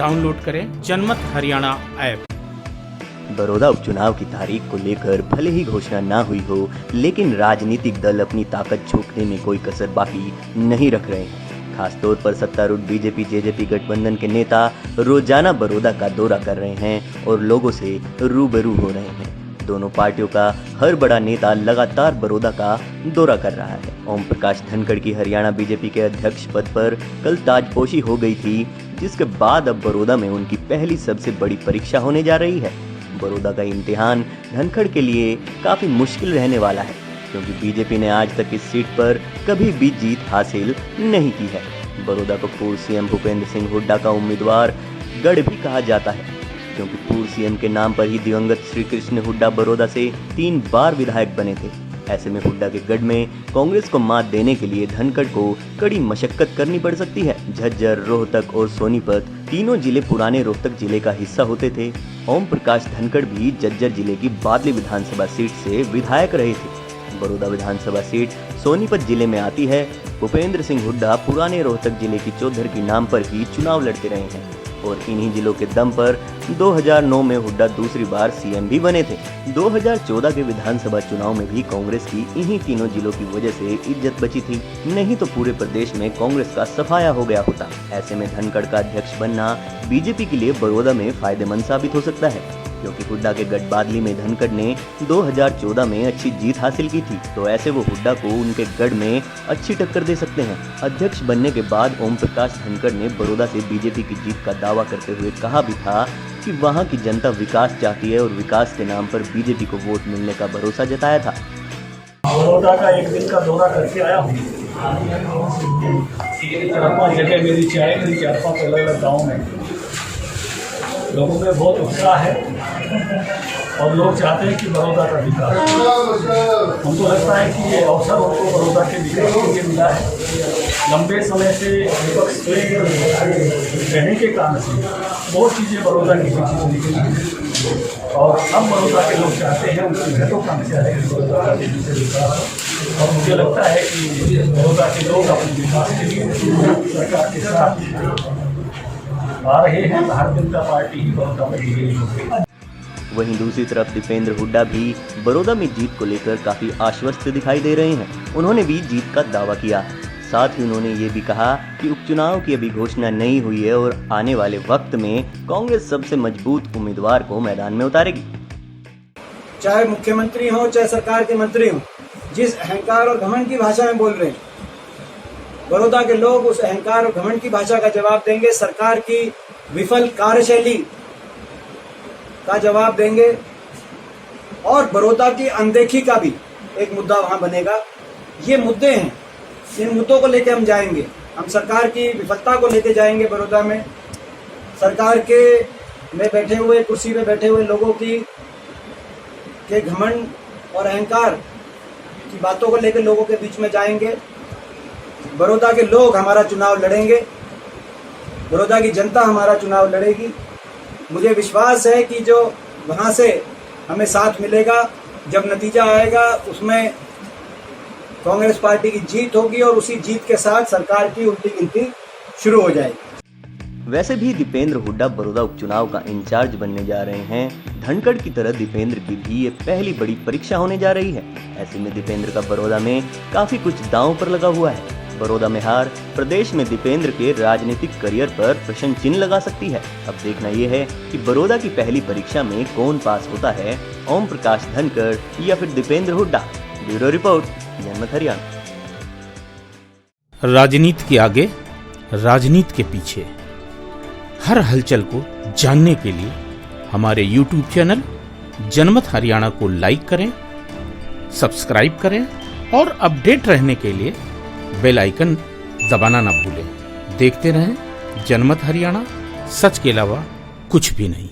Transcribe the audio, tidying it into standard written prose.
Download करें जनमत Haryana app. Baroda उपचुनाव की तारीख को लेकर भले ही घोषणा ना हुई हो, लेकिन राजनीतिक दल अपनी ताकत झोंकने में कोई कसर बाकी नहीं रख रहे हैं। खासतौर पर सत्तारूढ़ बीजेपी जेजेपी गठबंधन के नेता रोजाना बड़ौदा का दौरा कर रहे हैं और लोगों से रूबरू हो रहे हैं। दोनों पार्टियों का हर बड़ा नेता लगातार बड़ौदा का दौरा कर रहा है। ओम प्रकाश धनखड़ की हरियाणा बीजेपी के अध्यक्ष पद पर कल ताजपोशी हो गई थी, जिसके बाद अब बड़ौदा में उनकी पहली सबसे बड़ी परीक्षा होने जा रही है। बड़ौदा का इम्तिहान धनखड़ के लिए काफी मुश्किल रहने वाला है, क्योंकि बीजेपी ने आज तक इस सीट पर कभी भी जीत हासिल नहीं की है। बड़ौदा को पूर्व सीएम भूपेंद्र सिंह हुड्डा का उम्मीदवार गढ़ भी कहा जाता है, क्योंकि पूर्व सीएम के नाम पर ही दिवंगत श्री कृष्ण हुड्डा बड़ौदा से 3 बार विधायक बने थे। ऐसे में हुड्डा के गढ़ में कांग्रेस को मात देने के लिए धनखड़ को कड़ी मशक्कत करनी पड़ सकती है। झज्जर, रोहतक और सोनीपत तीनों जिले पुराने रोहतक जिले का हिस्सा होते थे। ओम प्रकाश धनखड़ भी झज्जर जिले की बादली विधानसभा सीट से विधायक रहे थे। बड़ौदा विधानसभा सीट सोनीपत जिले में आती है। भूपेंद्र सिंह हुड्डा पुराने रोहतक जिले की चौधर की नाम पर ही चुनाव लड़ते रहे हैं और इन्हीं जिलों के दम पर 2009 में हुड्डा दूसरी बार सीएम भी बने थे। 2014 के विधानसभा चुनाव में भी कांग्रेस की इन्हीं तीनों जिलों की वजह से इज्जत बची थी, नहीं तो पूरे प्रदेश में कांग्रेस का सफाया हो गया होता। ऐसे में धनखड़ का अध्यक्ष बनना बीजेपी के लिए बड़ौदा में फायदेमंद साबित हो सकता है, क्योंकि हुड्डा के गढ़ बादली में धनखड़ ने 2014 में अच्छी जीत हासिल की थी, तो ऐसे वो हुड्डा को उनके गढ़ में अच्छी टक्कर दे सकते हैं। अध्यक्ष बनने के बाद ओम प्रकाश धनखड़ ने बड़ौदा से बीजेपी की जीत का दावा करते हुए कहा भी था कि वहां की जनता विकास चाहती है और विकास के नाम पर बीजेपी को वोट मिलने का भरोसा जताया था। बड़ौदा का एक दिन का दौरा करके आया हूँ। 4-5 जगह मेरी चाय मेरी 4-5 अलग-अलग गाँव में लोगों में बहुत उत्साह है और लोग चाहते हैं कि बड़ौदा का विकास। हमको लगता है कि ये अवसर उनको बड़ौदा के विकास के लिए मिला है। लंबे समय से विपक्ष रहने के कारण से बहुत चीज़ें बड़ौदा की पीछे चली गई और अब बड़ौदा के लोग चाहते हैं, उनकी महत्वाकांक्षा है कि बड़ौदा का तेजी से विकास हो। और मुझे लगता है कि बड़ौदा के लोग अपने विकास के लिए सरकार के साथ आ रहे हैं। भारतीय जनता पार्टी ही बड़ौदा में विजयी होगी। वहीं दूसरी तरफ दीपेंद्र हुड्डा भी बड़ौदा में जीत को लेकर काफी आश्वस्त दिखाई दे रहे हैं। उन्होंने भी जीत का दावा किया। साथ ही उन्होंने ये भी कहा कि उपचुनाव की अभी घोषणा नहीं हुई है और आने वाले वक्त में कांग्रेस सबसे मजबूत उम्मीदवार को मैदान में उतारेगी। चाहे मुख्यमंत्री हो चाहे सरकार के मंत्री हो, जिस अहंकार और घमंड की भाषा में बोल रहे हैं, बड़ौदा के लोग उस अहंकार और घमंड की भाषा का जवाब देंगे। सरकार की विफल कार्यशैली का जवाब देंगे और बड़ौदा की अनदेखी का भी एक मुद्दा वहां बनेगा। ये मुद्दे हैं, इन मुद्दों को लेकर हम जाएंगे। हम सरकार की विफलता को लेकर जाएंगे बड़ौदा में। सरकार के में बैठे हुए कुर्सी में बैठे हुए लोगों के घमंड और अहंकार की बातों को लेकर लोगों के बीच में जाएंगे। बड़ौदा के लोग हमारा चुनाव लड़ेंगे, बड़ौदा की जनता हमारा चुनाव लड़ेगी। मुझे विश्वास है कि जो वहाँ से हमें साथ मिलेगा, जब नतीजा आएगा उसमें कांग्रेस पार्टी की जीत होगी और उसी जीत के साथ सरकार की उल्टी गिनती शुरू हो जाएगी। वैसे भी दीपेंद्र हुड्डा बड़ौदा उपचुनाव का इंचार्ज बनने जा रहे हैं। धनखड़ की तरह दीपेंद्र की भी ये पहली बड़ी परीक्षा होने जा रही है। ऐसे में दीपेंद्र का बड़ौदा में काफी कुछ दांव पर लगा हुआ है। बड़ौदा में हार प्रदेश में दीपेंद्र के राजनीतिक करियर पर प्रश्न चिन्ह लगा सकती है। अब देखना यह है कि बड़ौदा की पहली परीक्षा में कौन पास होता है, ओम प्रकाश धनखड़ या फिर दीपेंद्र हुड्डा। ब्यूरो रिपोर्ट, जनमत हरियाणा। राजनीति के आगे, राजनीति के पीछे, हर हलचल को जानने के लिए हमारे YouTube चैनल जनमत हरियाणा को लाइक करें, सब्सक्राइब करें और अपडेट रहने के लिए बेल आइकन दबाना ना भूलें। देखते रहें जनमत हरियाणा, सच के अलावा कुछ भी नहीं।